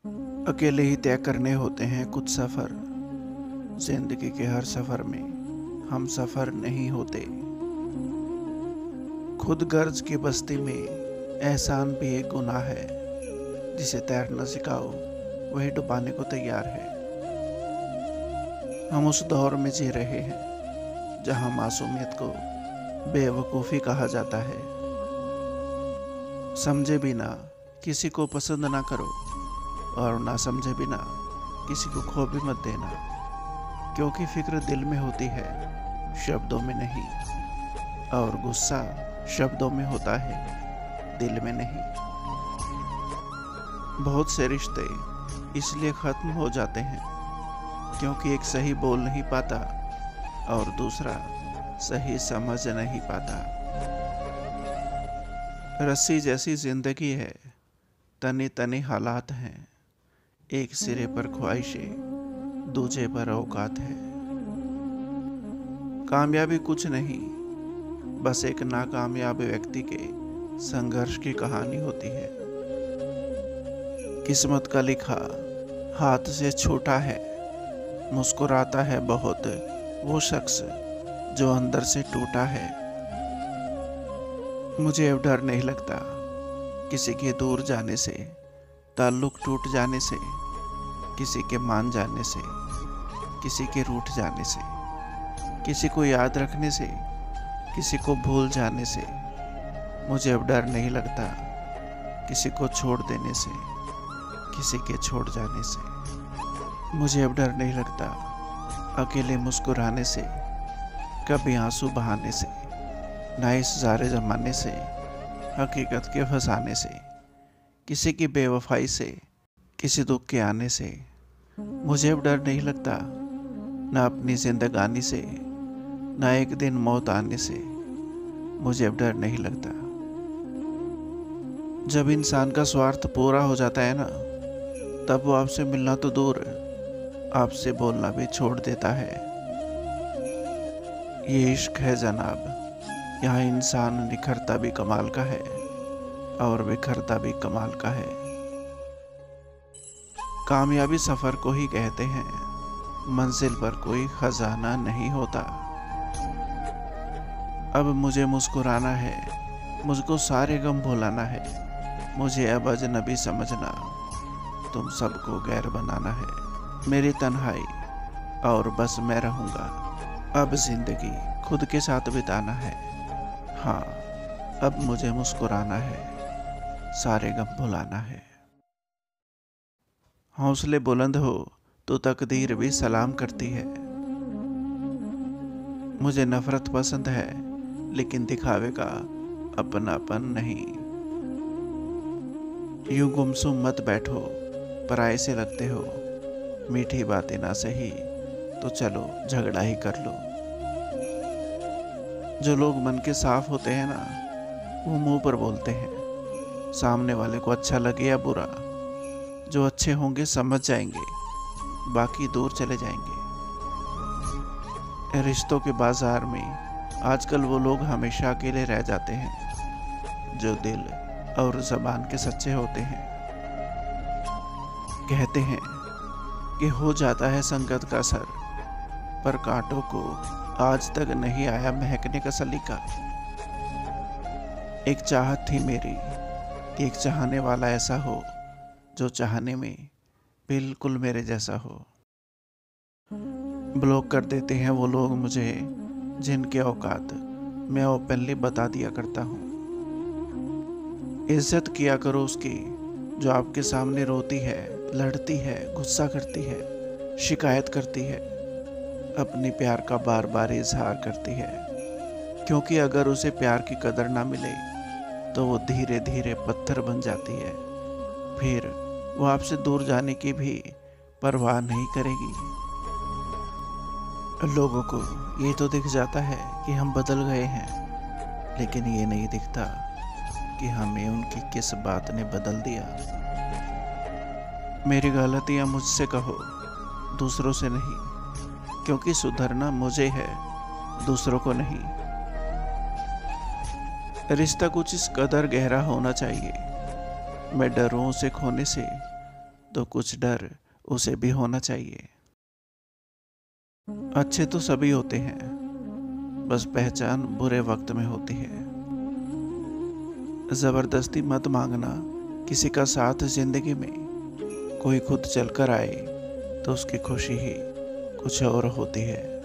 अकेले ही तय करने होते हैं कुछ सफ़र। जिंदगी के हर सफ़र में हम सफ़र नहीं होते। खुद गर्ज की बस्ती में एहसान भी एक गुनाह है। जिसे तैरना सिखाओ वही डुबाने को तैयार है। हम उस दौर में जी रहे हैं जहां मासूमियत को बेवकूफ़ी कहा जाता है। समझे बिना किसी को पसंद ना करो और ना समझे बिना किसी को खो भी मत देना, क्योंकि फिक्र दिल में होती है, शब्दों में नहीं। और गुस्सा शब्दों में होता है, दिल में नहीं। बहुत से रिश्ते इसलिए ख़त्म हो जाते हैं क्योंकि एक सही बोल नहीं पाता और दूसरा सही समझ नहीं पाता। रस्सी जैसी जिंदगी है, तने तने हालात हैं। एक सिरे पर ख्वाहिशें, दूजे पर औकात है। कामयाबी कुछ नहीं, बस एक नाकामयाब व्यक्ति के संघर्ष की कहानी होती है। किस्मत का लिखा हाथ से छूटा है। मुस्कुराता है बहुत वो शख्स जो अंदर से टूटा है। मुझे अब डर नहीं लगता किसी के दूर जाने से, ताल्लुक टूट जाने से, किसी के मान जाने से, किसी के रूठ जाने से, किसी को याद रखने से, किसी को भूल जाने से। मुझे अब डर नहीं लगता किसी को छोड़ देने से, किसी के छोड़ जाने से। मुझे अब डर नहीं लगता अकेले मुस्कुराने से, कभी आंसू बहाने से, ना इस ज़ारे ज़माने से, हकीकत के फंसाने से, किसी की बेवफाई से, किसी दुख के आने से। मुझे अब डर नहीं लगता ना अपनी जिंदगानी से, ना एक दिन मौत आने से। मुझे अब डर नहीं लगता। जब इंसान का स्वार्थ पूरा हो जाता है ना, तब वो आपसे मिलना तो दूर, आपसे बोलना भी छोड़ देता है। ये इश्क है जनाब, यहाँ इंसान निखरता भी कमाल का है और बिखरता भी कमाल का है। कामयाबी सफ़र को ही कहते हैं, मंजिल पर कोई खजाना नहीं होता। अब मुझे मुस्कुराना है, मुझको सारे गम भुलाना है। मुझे अब अजनबी समझना, तुम सबको गैर बनाना है। मेरी तन्हाई और बस मैं रहूँगा। अब जिंदगी खुद के साथ बिताना है। हाँ, अब मुझे मुस्कुराना है, सारे गम भुलाना है। हौसले बुलंद हो तो तकदीर भी सलाम करती है। मुझे नफरत पसंद है, लेकिन दिखावे का अपनापन नहीं। यूं गुमसुम मत बैठो, पराये से लगते हो। मीठी बातें ना सही तो चलो झगड़ा ही कर लो। जो लोग मन के साफ होते हैं ना, वो मुंह पर बोलते हैं, सामने वाले को अच्छा लगे या बुरा। जो अच्छे होंगे समझ जाएंगे, बाकी दूर चले जाएंगे। रिश्तों के बाजार में आजकल वो लोग हमेशा अकेले रह जाते हैं जो दिल और ज़बान के सच्चे होते हैं। कहते हैं कि हो जाता है संगत का असर, पर कांटों को आज तक नहीं आया महकने का सलीका। एक चाहत थी मेरी कि एक चाहने वाला ऐसा हो जो चाहने में बिल्कुल मेरे जैसा हो। ब्लॉक कर देते हैं वो लोग मुझे जिनके औकात मैं ओपनली बता दिया करता हूँ। इज्जत किया करो उसकी जो आपके सामने रोती है, लड़ती है, गुस्सा करती है, शिकायत करती है, अपने प्यार का बार बार इजहार करती है। क्योंकि अगर उसे प्यार की कदर ना मिले तो वो धीरे धीरे पत्थर बन जाती है। फिर वो आपसे दूर जाने की भी परवाह नहीं करेगी। लोगों को ये तो दिख जाता है कि हम बदल गए हैं, लेकिन ये नहीं दिखता कि हमें उनकी किस बात ने बदल दिया। मेरी गलतियाँ मुझसे कहो, दूसरों से नहीं, क्योंकि सुधरना मुझे है, दूसरों को नहीं। रिश्ता कुछ इस कदर गहरा होना चाहिए, मैं डरूं उसे खोने से तो कुछ डर उसे भी होना चाहिए। अच्छे तो सभी होते हैं, बस पहचान बुरे वक्त में होती है। जबरदस्ती मत मांगना किसी का साथ जिंदगी में। कोई खुद चलकर आए तो उसकी खुशी ही कुछ और होती है।